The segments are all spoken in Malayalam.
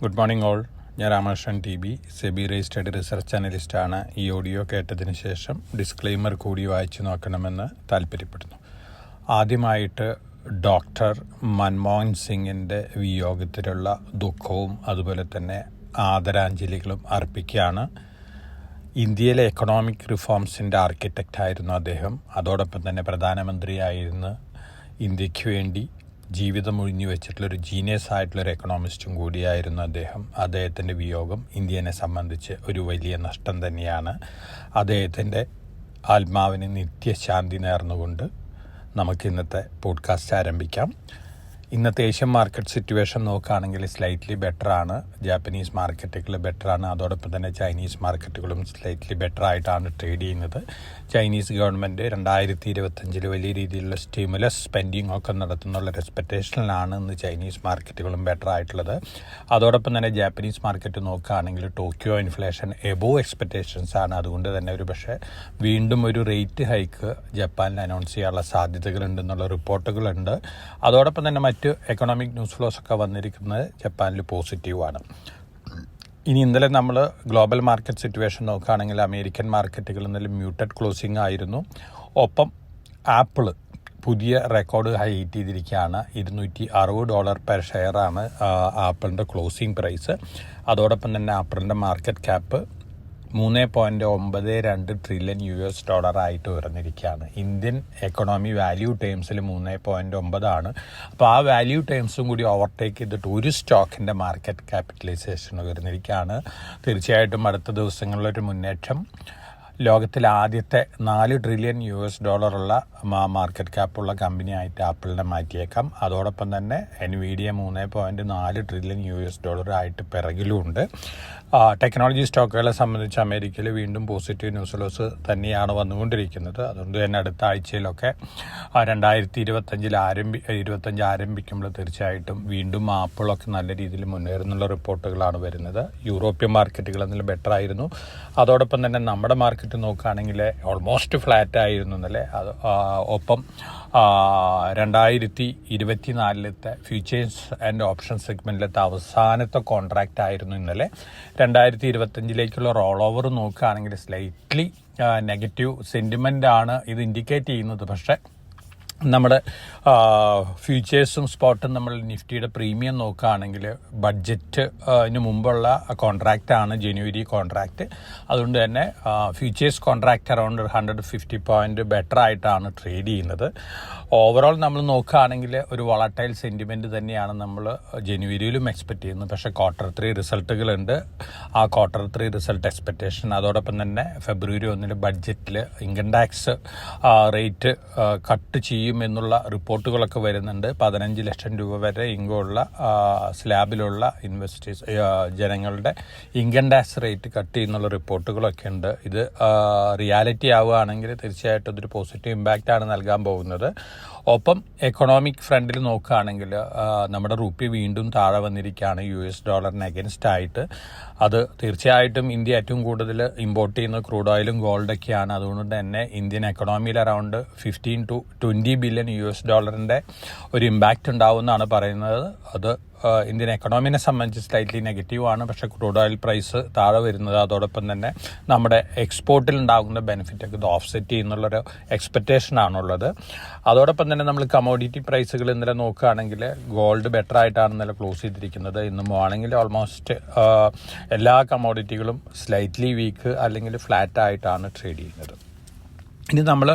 Good morning all. ഞാൻ Ramakrishnan T B, SEBI registered research അനലിസ്റ്റാണ്. ഈ ഓഡിയോ കേട്ടതിന് ശേഷം ഡിസ്ക്ലെയിമർ കൂടി വായിച്ചു നോക്കണമെന്ന് താല്പര്യപ്പെടുന്നു. ആദ്യമായിട്ട് ഡോക്ടർ മൻമോഹൻ സിംഗിൻ്റെ വിയോഗത്തിലുള്ള ദുഃഖവും അതുപോലെ തന്നെ ആദരാഞ്ജലികളും അർപ്പിക്കുകയാണ്. ഇന്ത്യയിലെ എക്കണോമിക് റിഫോംസിൻ്റെ ആർക്കിടെക്റ്റായിരുന്നു അദ്ദേഹം. അതോടൊപ്പം തന്നെ പ്രധാനമന്ത്രിയായിരുന്ന ഇന്ത്യക്ക് വേണ്ടി ജീവിതം ഒഴിഞ്ഞു വെച്ചിട്ടുള്ളൊരു ജീനിയസ് ആയിട്ടുള്ളൊരു എക്കണോമിസ്റ്റും കൂടിയായിരുന്നു അദ്ദേഹം. അദ്ദേഹത്തിൻ്റെ വിയോഗം ഇന്ത്യനെ സംബന്ധിച്ച് ഒരു വലിയ നഷ്ടം തന്നെയാണ്. അദ്ദേഹത്തിൻ്റെ ആത്മാവിന് നിത്യശാന്തി നേർന്നുകൊണ്ട് നമുക്ക് ഇന്നത്തെ പോഡ്കാസ്റ്റ് ആരംഭിക്കാം. ഇന്നത്തെ ഏഷ്യൻ മാർക്കറ്റ് സിറ്റുവേഷൻ നോക്കുകയാണെങ്കിൽ സ്ലൈറ്റ്ലി ബെറ്ററാണ്. ജാപ്പനീസ് മാർക്കറ്റുകൾ ബെറ്ററാണ്. അതോടൊപ്പം തന്നെ ചൈനീസ് മാർക്കറ്റുകളും സ്ലൈറ്റ്ലി ബെറ്റർ ആയിട്ടാണ് ട്രേഡ് ചെയ്യുന്നത്. ചൈനീസ് ഗവൺമെൻറ് 2025 വലിയ രീതിയിലുള്ള സ്റ്റിമുലസ് സ്പെൻഡിങ് ഒക്കെ നടത്തുന്നുള്ള എക്സ്പെക്റ്റേഷനിലാണ് ഇന്ന് ചൈനീസ് മാർക്കറ്റുകളും ബെറ്റർ ആയിട്ടുള്ളത്. അതോടൊപ്പം തന്നെ ജാപ്പനീസ് മാർക്കറ്റ് നോക്കുകയാണെങ്കിൽ ടോക്കിയോ ഇൻഫ്ലേഷൻ എബോവ് എക്സ്പെക്റ്റേഷൻസ് ആണ്. അതുകൊണ്ട് തന്നെ ഒരു പക്ഷേ വീണ്ടും ഒരു റേറ്റ് ഹൈക്ക് ജപ്പാനിൽ അനൗൺസ് ചെയ്യാനുള്ള സാധ്യതകളുണ്ടെന്നുള്ള റിപ്പോർട്ടുകളുണ്ട്. അതോടൊപ്പം തന്നെ മറ്റ് എക്കണോമിക് ന്യൂസ് ഫ്ലോസ് ഒക്കെ വന്നിരിക്കുന്നത് ജപ്പാനിൽ പോസിറ്റീവാണ്. ഇനി ഇന്നലെ നമ്മൾ ഗ്ലോബൽ മാർക്കറ്റ് സിറ്റുവേഷൻ നോക്കുകയാണെങ്കിൽ അമേരിക്കൻ മാർക്കറ്റുകളിൽ നിന്നും മ്യൂട്ടഡ് ക്ലോസിംഗ് ആയിരുന്നു. ഒപ്പം ആപ്പിൾ പുതിയ റെക്കോർഡ് ഹൈ ഹിറ്റ് ചെയ്തിരിക്കുകയാണ്. $260 പെർ ഷെയറാണ് ആപ്പിളിൻ്റെ ക്ലോസിംഗ് പ്രൈസ്. അതോടൊപ്പം തന്നെ ആപ്പിളിൻ്റെ മാർക്കറ്റ് ക്യാപ്പ് $3.92 ട്രില്യൺ ആയിട്ട് ഉയർന്നിരിക്കുകയാണ്. ഇന്ത്യൻ എക്കണോമി വാല്യൂ ടേംസിൽ 3.9 അപ്പോൾ ആ വാല്യൂ ടേംസും കൂടി ഓവർടേക്ക് ചെയ്തിട്ട് ഒരു സ്റ്റോക്കിൻ്റെ മാർക്കറ്റ് ക്യാപിറ്റലൈസേഷൻ ഉയർന്നിരിക്കുകയാണ്. തീർച്ചയായിട്ടും അടുത്ത ദിവസങ്ങളിലൊരു മുന്നേറ്റം ലോകത്തിലെ ആദ്യത്തെ $4 ട്രില്യൺ ഉള്ള മാർക്കറ്റ് ക്യാപ്പുള്ള കമ്പനിയായിട്ട് ആപ്പിളിനെ മാറ്റിയേക്കാം. അതോടൊപ്പം തന്നെ NVIDIA $3.4 ട്രില്യൺ ആയിട്ട് പിറകിലുമുണ്ട്. ടെക്നോളജി സ്റ്റോക്കുകളെ സംബന്ധിച്ച് അമേരിക്കയിൽ വീണ്ടും പോസിറ്റീവ് ന്യൂസ് ലോസ് തന്നെയാണ് വന്നുകൊണ്ടിരിക്കുന്നത്. അതുകൊണ്ട് തന്നെ അടുത്ത ആഴ്ചയിലൊക്കെ 2025 ആരംഭിക്കുമ്പോൾ തീർച്ചയായിട്ടും വീണ്ടും ആപ്പിളൊക്കെ നല്ല രീതിയിൽ മുന്നേറുന്നുള്ള റിപ്പോർട്ടുകളാണ് വരുന്നത്. യൂറോപ്യൻ മാർക്കറ്റുകൾ എന്തെങ്കിലും ബെറ്റർ ആയിരുന്നു. അതോടൊപ്പം തന്നെ നമ്മുടെ മാർക്കറ്റ് നോക്കുകയാണെങ്കിൽ ഓൾമോസ്റ്റ് ഫ്ലാറ്റ് ആയിരുന്നു ഇന്നലെ. ഒപ്പം 2024 ഫ്യൂച്ചേഴ്സ് ആൻഡ് ഓപ്ഷൻ സെഗ്മെൻറ്റിലത്തെ അവസാനത്തെ കോൺട്രാക്റ്റ് ആയിരുന്നു ഇന്നലെ. 2025 റോൾ ഓവർ നോക്കുകയാണെങ്കിൽ സ്ലൈറ്റ്ലി നെഗറ്റീവ് സെൻറ്റിമെൻ്റ് ആണ് ഇത് ഇൻഡിക്കേറ്റ് ചെയ്യുന്നത്. പക്ഷേ നമ്മുടെ ഫ്യൂച്ചേഴ്സും സ്പോട്ടും നമ്മൾ നിഫ്റ്റിയുടെ പ്രീമിയം നോക്കുകയാണെങ്കിൽ ബഡ്ജറ്റിന് മുമ്പുള്ള കോൺട്രാക്റ്റാണ് ജനുവരി കോൺട്രാക്റ്റ്. അതുകൊണ്ട് തന്നെ futures contract around 150 point better ആയിട്ടാണ് ട്രേഡ് ചെയ്യുന്നത്. ഓവറോൾ നമ്മൾ നോക്കുകയാണെങ്കിൽ ഒരു വളട്ടൈൽ സെൻറ്റിമെൻറ്റ് തന്നെയാണ് നമ്മൾ ജനുവരിയിലും എക്സ്പെക്റ്റ് ചെയ്യുന്നത്. പക്ഷേ Q3 റിസൾട്ടുകളുണ്ട്. ആ Q3 റിസൾട്ട് എക്സ്പെക്റ്റേഷൻ അതോടൊപ്പം തന്നെ ഫെബ്രുവരി 1 ബഡ്ജറ്റിൽ ഇൻകം ടാക്സ് റേറ്റ് കട്ട് ചെയ്യും എന്നുള്ള റിപ്പോർട്ടുകളൊക്കെ വരുന്നുണ്ട്. 15 ലക്ഷം രൂപ വരെ ഇൻകമുള്ള സ്ലാബിലുള്ള ഇൻവെസ്റ്റേഴ്സ് ജനങ്ങളുടെ ഇൻകം ടാക്സ് റേറ്റ് കട്ട് ചെയ്യുന്നുള്ള റിപ്പോർട്ടുകളൊക്കെ ഉണ്ട്. ഇത് റിയാലിറ്റി ആവുകയാണെങ്കിൽ തീർച്ചയായിട്ടും അതൊരു പോസിറ്റീവ് ഇമ്പാക്റ്റാണ് നൽകാൻ പോകുന്നത്. ഒപ്പം എക്കണോമിക് ഫ്രണ്ടിൽ നോക്കുകയാണെങ്കിൽ നമ്മുടെ റുപ്പി വീണ്ടും താഴെ വന്നിരിക്കുകയാണ് $ന് അഗൻസ്റ്റ് ആയിട്ട്. അത് തീർച്ചയായിട്ടും ഇന്ത്യ ഏറ്റവും കൂടുതൽ ഇമ്പോർട്ട് ചെയ്യുന്ന ക്രൂഡ് ഓയിലും ഗോൾഡൊക്കെയാണ്. അതുകൊണ്ട് തന്നെ ഇന്ത്യൻ എക്കണോമിയിൽ അറൗണ്ട് $15 to $20 ബില്യൺ ഒരു ഇമ്പാക്റ്റ് ഉണ്ടാവുമെന്നാണ് പറയുന്നത്. അത് ഇന്ത്യൻ എക്കണോമിനെ സംബന്ധിച്ച് സ്ലൈറ്റ്ലി നെഗറ്റീവാണ്. പക്ഷേ ക്രൂഡ് ഓയിൽ പ്രൈസ് താഴെ വരുന്നത് അതോടൊപ്പം തന്നെ നമ്മുടെ എക്സ്പോർട്ടിൽ ഉണ്ടാകുന്ന ബെനിഫിറ്റൊക്കെ ഇത് ഓഫ്സെറ്റ് ചെയ്യുന്നുള്ളൊരു എക്സ്പെക്റ്റേഷനാണുള്ളത്. അതോടൊപ്പം തന്നെ നമ്മൾ കമോഡിറ്റി പ്രൈസുകൾ ഇന്നലെ നോക്കുകയാണെങ്കിൽ ഗോൾഡ് ബെറ്റർ ആയിട്ടാണ് ഇന്നലെ ക്ലോസ് ചെയ്തിരിക്കുന്നത്. ഇന്ന് മോർണിംഗിൽ ഓൾമോസ്റ്റ് എല്ലാ കമോഡിറ്റികളും സ്ലൈറ്റ്ലി വീക്ക് അല്ലെങ്കിൽ ഫ്ലാറ്റ് ആയിട്ടാണ് ട്രേഡ് ചെയ്യുന്നത്. ഇനി നമ്മൾ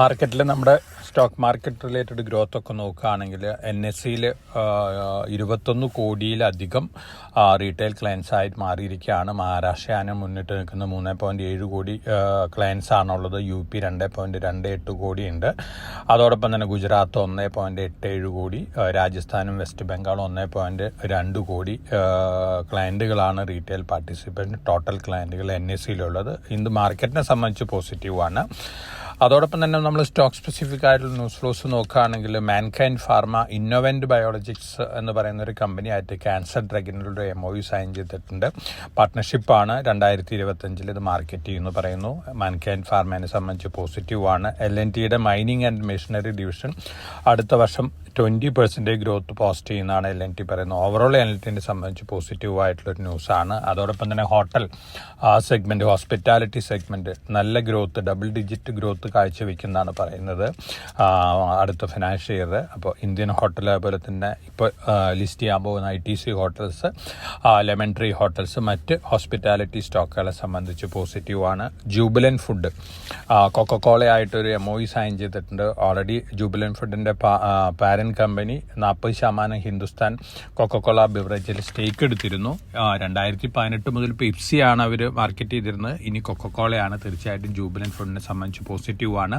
മാർക്കറ്റിൽ നമ്മുടെ സ്റ്റോക്ക് മാർക്കറ്റ് റിലേറ്റഡ് ഗ്രോത്ത് ഒക്കെ നോക്കുകയാണെങ്കിൽ NSEയിൽ 21 കോടിയിലധികം റീറ്റെയിൽ ക്ലയൻസ് ആയിട്ട് മാറിയിരിക്കുകയാണ്. മഹാരാഷ്ട്രയാണ് മുന്നിട്ട് നിൽക്കുന്ന 3.7 കോടി ക്ലയൻസ് ആണുള്ളത്. UP 2.28 കോടിയുണ്ട്. അതോടൊപ്പം തന്നെ ഗുജറാത്ത് 1.87 കോടി, രാജസ്ഥാനും വെസ്റ്റ് ബംഗാളും 1.2 കോടി ക്ലയൻറ്റുകളാണ് റീറ്റെയിൽ പാർട്ടിസിപ്പൻറ്റ് ടോട്ടൽ ക്ലയൻറ്റുകൾ NSEയിലുള്ളത്. ഇന്ന് മാർക്കറ്റിനെ സംബന്ധിച്ച് പോസിറ്റീവാണ്. അതോടൊപ്പം തന്നെ നമ്മൾ സ്റ്റോക്ക് സ്പെസിഫിക് ആയിട്ടുള്ള ന്യൂസ് ഫ്ലോസ് നോക്കുകയാണെങ്കിൽ മാൻകൈൻഡ് ഫാർമ ഇന്നോവന്റ് ബയോളജിക്സ് എന്ന് പറയുന്ന ഒരു കമ്പനിയായിട്ട് ക്യാൻസർ ഡ്രഗിനുള്ള MOU സൈൻ ചെയ്തിട്ടുണ്ട്. പാർട്ട്ണർഷിപ്പാണ്. 2025 ഇത് മാർക്കറ്റ് ചെയ്യുമെന്ന് പറയുന്നു. മാൻകൈൻഡ് ഫാർമയെ സംബന്ധിച്ച് പോസിറ്റീവാണ്. L&Tയുടെ മൈനിങ് ആൻഡ് മെഷീനറി ഡിവിഷൻ അടുത്ത വർഷം 20% ഗ്രോത്ത് പോസ്റ്റ് ചെയ്യുന്നതാണ് L&T പറയുന്നത്. ഓവറോൾ L&Tനെ സംബന്ധിച്ച് പോസിറ്റീവായിട്ടുള്ളൊരു ന്യൂസാണ്. അതോടൊപ്പം തന്നെ ഹോട്ടൽ സെഗ്മെൻറ്റ്, ഹോസ്പിറ്റാലിറ്റി സെഗ്മെൻറ്റ് നല്ല ഗ്രോത്ത്, ഡബിൾ ഡിജിറ്റ് ഗ്രോത്ത് കാഴ്ചവെക്കുന്നതാണ് പറയുന്നത് അടുത്ത ഫിനാൻഷ്യൽ ഇയർ. അപ്പോൾ ഇന്ത്യൻ ഹോട്ടൽ, അതുപോലെ തന്നെ ഇപ്പോൾ ലിസ്റ്റ് ചെയ്യാൻ പോകുന്ന ITC hotels, lemon tree hotels, മറ്റ് ഹോസ്പിറ്റാലിറ്റി സ്റ്റോക്കുകളെ സംബന്ധിച്ച് പോസിറ്റീവാണ്. ജൂബിലൻ ഫുഡ് കൊക്കക്കോളയായിട്ടൊരു MOU സൈൻ ചെയ്തിട്ടുണ്ട്. ഓൾറെഡി ജൂബിലൻ ഫുഡിൻ്റെ പാരന്റ് കമ്പനി 40% ഹിന്ദുസ്ഥാൻ കൊക്കക്കോള ബിവറേജിൽ സ്റ്റേക്ക് എടുത്തിരുന്നു. 2018 മുതൽ പെപ്സിയാണ് അവർ മാർക്കറ്റ് ചെയ്തിരുന്നത്. ഇനി കൊക്കക്കോളയാണ്. തീർച്ചയായിട്ടും ജൂബിലൻ ഫുഡിനെ സംബന്ധിച്ച് പോസിറ്റീവാണ്.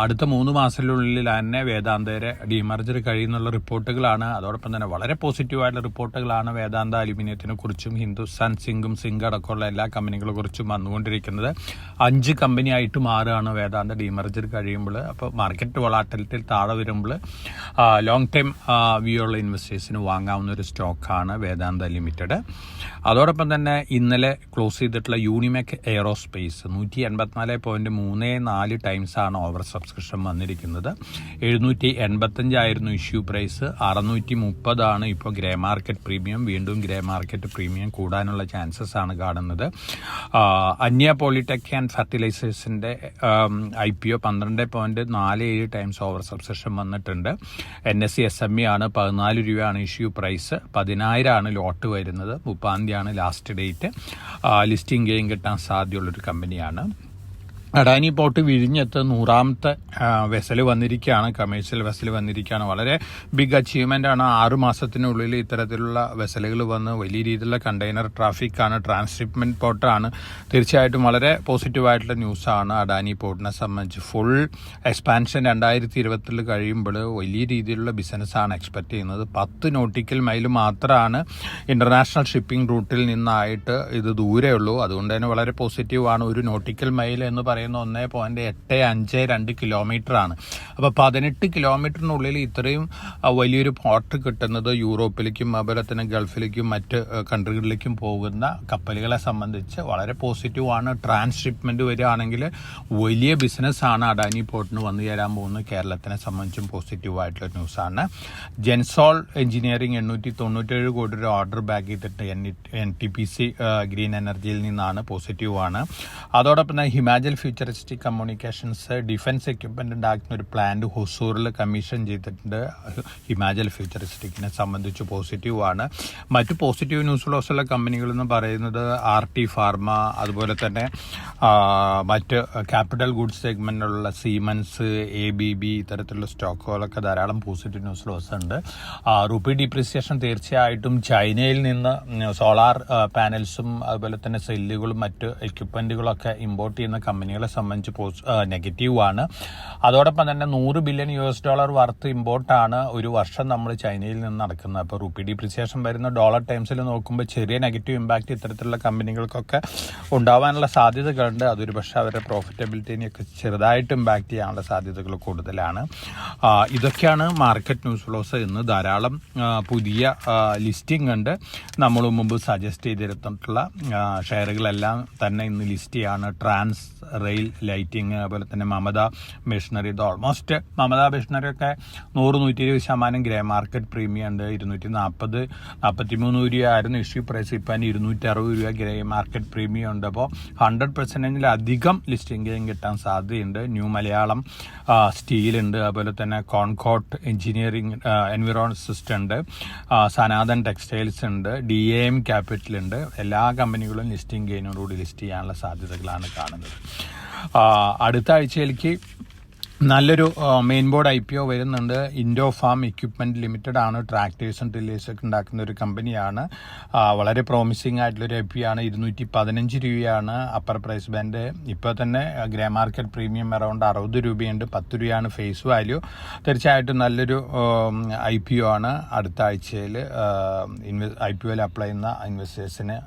അടുത്ത 3 മാസത്തിനുള്ളിൽ തന്നെ വേദാന്തയുടെ ഡീമർജർ കഴിയുന്നുള്ള റിപ്പോർട്ടുകളാണ്. അതോടൊപ്പം തന്നെ വളരെ പോസിറ്റീവായിട്ടുള്ള റിപ്പോർട്ടുകളാണ് വേദാന്ത അലുമിനിയത്തിനെ കുറിച്ചും ഹിന്ദുസ്ഥാൻ സിങ്ക് അടക്കമുള്ള എല്ലാ കമ്പനികളെ കുറിച്ചും വന്നുകൊണ്ടിരിക്കുന്നത്. 5 കമ്പനിയായിട്ട് മാറുകയാണ് വേദാന്ത ഡീമർജർ കഴിയുമ്പോൾ. അപ്പോൾ മാർക്കറ്റ് വോളാറ്റിലിറ്റി താഴെ വരുമ്പോൾ ലോങ് ടൈം വ്യൂ ഉള്ള ഇൻവെസ്റ്റേഴ്സിന് വാങ്ങാവുന്ന ഒരു സ്റ്റോക്കാണ് വേദാന്ത ലിമിറ്റഡ്. അതോടൊപ്പം തന്നെ ഇന്നലെ ക്ലോസ് ചെയ്തിട്ടുള്ള യൂണിമെക് എയറോസ്പേസ് 184.34 ടൈംസാണ് ഓവർ സബ്സ്ക്രിപ്ഷൻ വന്നിരിക്കുന്നത്. 785 ആയിരുന്നു ഇഷ്യൂ പ്രൈസ്. 630 ഇപ്പോൾ ഗ്രേ മാർക്കറ്റ് പ്രീമിയം. വീണ്ടും ഗ്രേ മാർക്കറ്റ് പ്രീമിയം കൂടാനുള്ള ചാൻസസ് ആണ് കാണുന്നത്. അന്യ പോളിടെക് ആൻഡ് ഫെർട്ടിലൈസേഴ്സിൻ്റെ IPO 12.47 ടൈംസ് ഓവർ സബ്സ്ക്രിപ്ഷൻ വന്നിട്ടുണ്ട്. NSE SME ആണ്. 14 രൂപയാണ് ഇഷ്യൂ പ്രൈസ്. 10,000 ലോട്ട് വരുന്നത്. 30 ലാസ്റ്റ് ഡേറ്റ്. ലിസ്റ്റിംഗ് ഗെയിൻ കിട്ടാൻ സാധ്യതയുള്ളൊരു കമ്പനിയാണ്. അഡാനി പോർട്ട് വിഴിഞ്ഞത്ത് 100ാമത്തെ വെസൽ വന്നിരിക്കുകയാണ്. കമേഴ്ഷ്യൽ വെസൽ വന്നിരിക്കുകയാണ്. വളരെ ബിഗ് അച്ചീവ്മെൻ്റ് ആണ്. 6 മാസത്തിനുള്ളിൽ ഇത്തരത്തിലുള്ള വെസലുകൾ വന്ന് വലിയ രീതിയിലുള്ള കണ്ടെയ്നർ ട്രാഫിക്കാണ്. ട്രാൻസ്ഷിപ്മെൻറ്റ് പോർട്ടാണ്. തീർച്ചയായിട്ടും വളരെ പോസിറ്റീവായിട്ടുള്ള ന്യൂസാണ് അഡാനി പോർട്ടിനെ സംബന്ധിച്ച്. ഫുൾ എക്സ്പാൻഷൻ 2020 കഴിയുമ്പോൾ വലിയ രീതിയിലുള്ള ബിസിനസ്സാണ് എക്സ്പെക്ട് ചെയ്യുന്നത്. 10 നോട്ടിക്കൽ മൈൽ മാത്രമാണ് ഇൻ്റർനാഷണൽ ഷിപ്പിംഗ് റൂട്ടിൽ നിന്നായിട്ട് ഇത് ദൂരെയുള്ളൂ. അതുകൊണ്ട് തന്നെ വളരെ പോസിറ്റീവാണ്. ഒരു നോട്ടിക്കൽ മൈൽ എന്ന് പറയുന്ന 1.852 കിലോമീറ്ററാണ്. അപ്പോൾ 18 കിലോമീറ്ററിനുള്ളിൽ ഇത്രയും വലിയൊരു പോർട്ട് കിട്ടുന്നത് യൂറോപ്പിലേക്കും അതുപോലെ തന്നെ ഗൾഫിലേക്കും മറ്റ് കൺട്രികളിലേക്കും പോകുന്ന കപ്പലുകളെ സംബന്ധിച്ച് വളരെ പോസിറ്റീവാണ്. ട്രാൻസ്ഷിപ്മെൻറ്റ് വരികയാണെങ്കിൽ വലിയ ബിസിനസ്സാണ് അഡാനി പോർട്ടിന് വന്നു ചേരാൻ പോകുന്നത്. കേരളത്തിനെ സംബന്ധിച്ചും പോസിറ്റീവായിട്ടുള്ള ന്യൂസാണ്. ജെൻസോൾ എഞ്ചിനീയറിംഗ് 897 കോടി രൂപ ഓർഡർ ബാക്ക് ചെയ്തിട്ട് NTPC ഗ്രീൻ എനർജിയിൽ നിന്നാണ്. പോസിറ്റീവാണ്. അതോടൊപ്പം തന്നെ Himachal futuristic communications defence equipment ഉണ്ടാക്കുന്ന ഒരു പ്ലാന്റ് ഹൊസൂറിൽ കമ്മീഷൻ ചെയ്തിട്ടുണ്ട്. ഹിമാചൽ ഫ്യൂച്ചറിസ്റ്റിക്കിനെ സംബന്ധിച്ച് പോസിറ്റീവാണ്. മറ്റു പോസിറ്റീവ് ന്യൂസുള്ള കമ്പനികൾ എന്ന് പറയുന്നത് RT ഫാർമ, അതുപോലെ തന്നെ മറ്റ് ക്യാപിറ്റൽ ഗുഡ്സ് സെഗ്മെന്റിലുള്ള സീമൻസ്, ABB ഇത്തരത്തിലുള്ള സ്റ്റോക്കുകളൊക്കെ ധാരാളം പോസിറ്റീവ് ന്യൂസ് ഉണ്ട്. റുപ്പി ഡിപ്രിസിയേഷൻ തീർച്ചയായിട്ടും ചൈനയിൽ നിന്ന് സോളാർ പാനൽസും അതുപോലെ തന്നെ സെല്ലുകളും മറ്റ് എക്യുപ്മെന്റുകളൊക്കെ ഇമ്പോർട്ട് ചെയ്യുന്ന കമ്പനികളെ സംബന്ധിച്ച് നെഗറ്റീവാണ്. അതോടൊപ്പം തന്നെ $100 ബില്യൺ വർത്ത് ഇമ്പോർട്ടാണ് ഒരു വർഷം നമ്മൾ ചൈനയിൽ നിന്ന് നടക്കുന്നത്. അപ്പോൾ റുപ്പി ഡിപ്രിസിയേഷൻ വരുന്ന ഡോളർ ടൈംസിൽ നോക്കുമ്പോൾ ചെറിയ നെഗറ്റീവ് ഇമ്പാക്റ്റ് ഇത്തരത്തിലുള്ള കമ്പനികൾക്കൊക്കെ ഉണ്ടാവാനുള്ള സാധ്യതകളുണ്ട്. അതൊരു പക്ഷേ അവരുടെ പ്രോഫിറ്റബിലിറ്റിനെയൊക്കെ ചെറുതായിട്ട് ഇമ്പാക്റ്റ് ചെയ്യാനുള്ള സാധ്യതകൾ കൂടുതലാണ്. ഇതൊക്കെയാണ് മാർക്കറ്റ് ന്യൂസ് ഫ്ലോസ്. ഇന്ന് ധാരാളം പുതിയ ലിസ്റ്റിംഗ് ഉണ്ട്. നമ്മൾ മുമ്പ് സജസ്റ്റ് ചെയ്തിരുന്നിട്ടുള്ള ഷെയറുകളെല്ലാം തന്നെ ഇന്ന് ലിസ്റ്റ് ചെയ്യാണ്. ട്രാൻസ് റെയിൽ ലൈറ്റിംഗ്, അതുപോലെ തന്നെ മമത മെഷീനറി. ഇത് ഓൾമോസ്റ്റ് മമത മെഷീനറി ഒക്കെ 100-120% ഗ്രേ മാർക്കറ്റ് പ്രീമിയം ഉണ്ട്. 243 രൂപയായിരുന്നു ഇഷ്യൂ പ്രൈസ്. ഇപ്പം 260 രൂപ ഗ്രേ മാർക്കറ്റ് പ്രീമിയം ഉണ്ട്. അപ്പോൾ 100%-ലധികം ലിസ്റ്റിംഗ് ഗെയിൻ കിട്ടാൻ സാധ്യതയുണ്ട്. ന്യൂ മലയാളം സ്റ്റീലുണ്ട്, അതുപോലെ തന്നെ കോൺകോട്ട് എഞ്ചിനീയറിംഗ് എൻവിറോൺ സിസ്റ്റം ഉണ്ട്, സനാതൻ ടെക്സ്റ്റൈൽസ് ഉണ്ട്, DAM ക്യാപിറ്റൽ ഉണ്ട്. എല്ലാ കമ്പനികളും ലിസ്റ്റിംഗ് ഗെയിനോടുകൂടി ലിസ്റ്റ് ചെയ്യാനുള്ള സാധ്യതകളാണ് കാണുന്നത്. അടുത്ത ആഴ്ചയിലേക്ക് നല്ലൊരു മെയിൻ ബോർഡ് IPO വരുന്നുണ്ട്. ഇൻഡോ ഫാം എക്യുപ്മെന്റ് ലിമിറ്റഡ് ആണ്. ട്രാക്ടേഴ്സും ടില്ലേഴ്സൊക്കെ ഉണ്ടാക്കുന്ന ഒരു കമ്പനിയാണ്. വളരെ പ്രോമിസിംഗ് ആയിട്ടുള്ളൊരു IPO ആണ്. 215 രൂപയാണ് അപ്പർ പ്രൈസ് ബാൻഡ്. ഇപ്പോൾ തന്നെ ഗ്രേ മാർക്കറ്റ് പ്രീമിയം അറൗണ്ട് 60 രൂപയുണ്ട്. 10 രൂപയാണ് ഫേസ് വാല്യൂ. തീർച്ചയായിട്ടും നല്ലൊരു IPO ആണ്. അടുത്ത ആഴ്ചയിൽ IPOയിൽ അപ്ലൈ ചെയ്യുന്ന ഇൻവെസ്റ്റേഴ്സിന്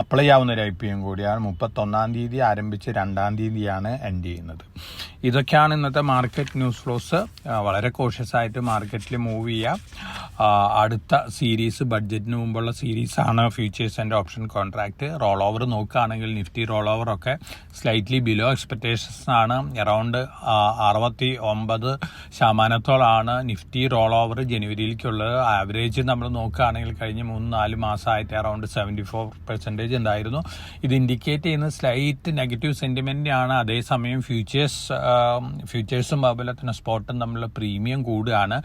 അപ്ലൈ ആവുന്ന ഒരു IPO കൂടിയാണ്. 31-ാം തീയതി ആരംഭിച്ച് 2-ാം തീയതിയാണ് എൻഡ് ചെയ്യുന്നത്. ഇതൊക്കെയാണ് ഇന്നത്തെ മാർക്കറ്റ് ന്യൂസ് ഫ്ലോസ്. വളരെ കോഷ്യസ് ആയിട്ട് മാർക്കറ്റിൽ മൂവ് ചെയ്യുക. അടുത്ത സീരീസ് ബഡ്ജറ്റിന് മുമ്പുള്ള സീരീസാണ് futures and option contract. Roll over നോക്കുകയാണെങ്കിൽ നിഫ്റ്റി റോൾ ഓവറൊക്കെ സ്ലൈറ്റ്ലി ബിലോ എക്സ്പെക്ടേഷൻസ് ആണ്. അറൗണ്ട് 69% നിഫ്റ്റി റോൾ ഓവർ ജനുവരിയിലേക്കുള്ളത്. ആവറേജ് നമ്മൾ നോക്കുകയാണെങ്കിൽ കഴിഞ്ഞ 3-4 മാസമായിട്ട് അറൗണ്ട് 74% ഉണ്ടായിരുന്നു. ഇത് ഇൻഡിക്കേറ്റ് ചെയ്യുന്ന സ്ലൈറ്റ് നെഗറ്റീവ് സെന്റിമെന്റാണ്. അതേസമയം ഫ്യൂച്ചേഴ്സും അതുപോലെ തന്നെ സ്പോട്ടും തമ്മിലുള്ള പ്രീമിയം കൂടുകയാണ്.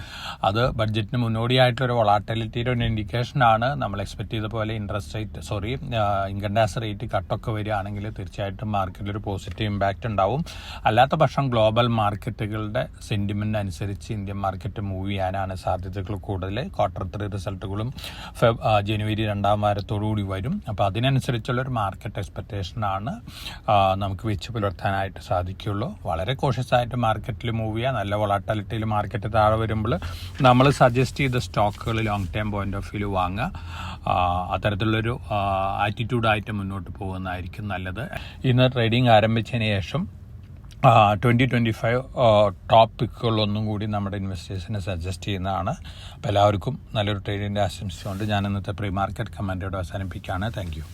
അത് ബഡ്ജറ്റിന് മുന്നോടിയായിട്ടുള്ളൊരു വൊളാറ്റിലിറ്റിയുടെ ഒരു ഇൻഡിക്കേഷനാണ്. നമ്മൾ എക്സ്പെക്ട് ചെയ്ത പോലെ ഇൻകം ടാക്സ് റേറ്റ് കട്ടൊക്കെ വരികയാണെങ്കിൽ തീർച്ചയായിട്ടും മാർക്കറ്റിലൊരു പോസിറ്റീവ് ഇമ്പാക്റ്റ് ഉണ്ടാവും. അല്ലാത്ത പക്ഷം ഗ്ലോബൽ മാർക്കറ്റുകളുടെ സെന്റിമെന്റ് അനുസരിച്ച് ഇന്ത്യൻ മാർക്കറ്റ് മൂവ് ചെയ്യാനാണ് സാധ്യതകൾ കൂടുതൽ. Q3 റിസൾട്ടുകളും ജനുവരി 2-ാം വാരത്തോടുകൂടി വരും. അപ്പോൾ അതിനനുസരിച്ചുള്ളൊരു മാർക്കറ്റ് എക്സ്പെക്ടേഷനാണ് നമുക്ക് വെച്ച് പുലർത്താനായിട്ട് സാധിക്കുള്ളൂ. വളരെ കോഷ്യസ് ആയിട്ട് മാർക്കറ്റിൽ മൂവ് ചെയ്യുക. നല്ല വൊളാറ്റിലിറ്റിയിൽ മാർക്കറ്റ് താഴെ വരുമ്പോൾ നമ്മൾ സജസ്റ്റ് ചെയ്ത സ്റ്റോക്കുകൾ long time point of view വാങ്ങുക. അത്തരത്തിലുള്ളൊരു ആറ്റിറ്റ്യൂഡായിട്ട് മുന്നോട്ട് പോകുന്നതായിരിക്കും നല്ലത്. ഇന്ന് ട്രേഡിംഗ് ആരംഭിച്ചതിന് ശേഷം 2025 ടോപ്പ് പിക്കുകളൊന്നും കൂടി നമ്മുടെ ഇൻവെസ്റ്റേഴ്സിന് സജസ്റ്റ് ചെയ്യുന്നതാണ്. അപ്പോൾ എല്ലാവർക്കും നല്ലൊരു ട്രേഡിൻ്റെ ആശംസിച്ചുകൊണ്ട് ഞാൻ ഇന്നത്തെ പ്രീ മാർക്കറ്റ് കമൻറ്റോട് അവസാനിപ്പിക്കുകയാണ്. Thank you.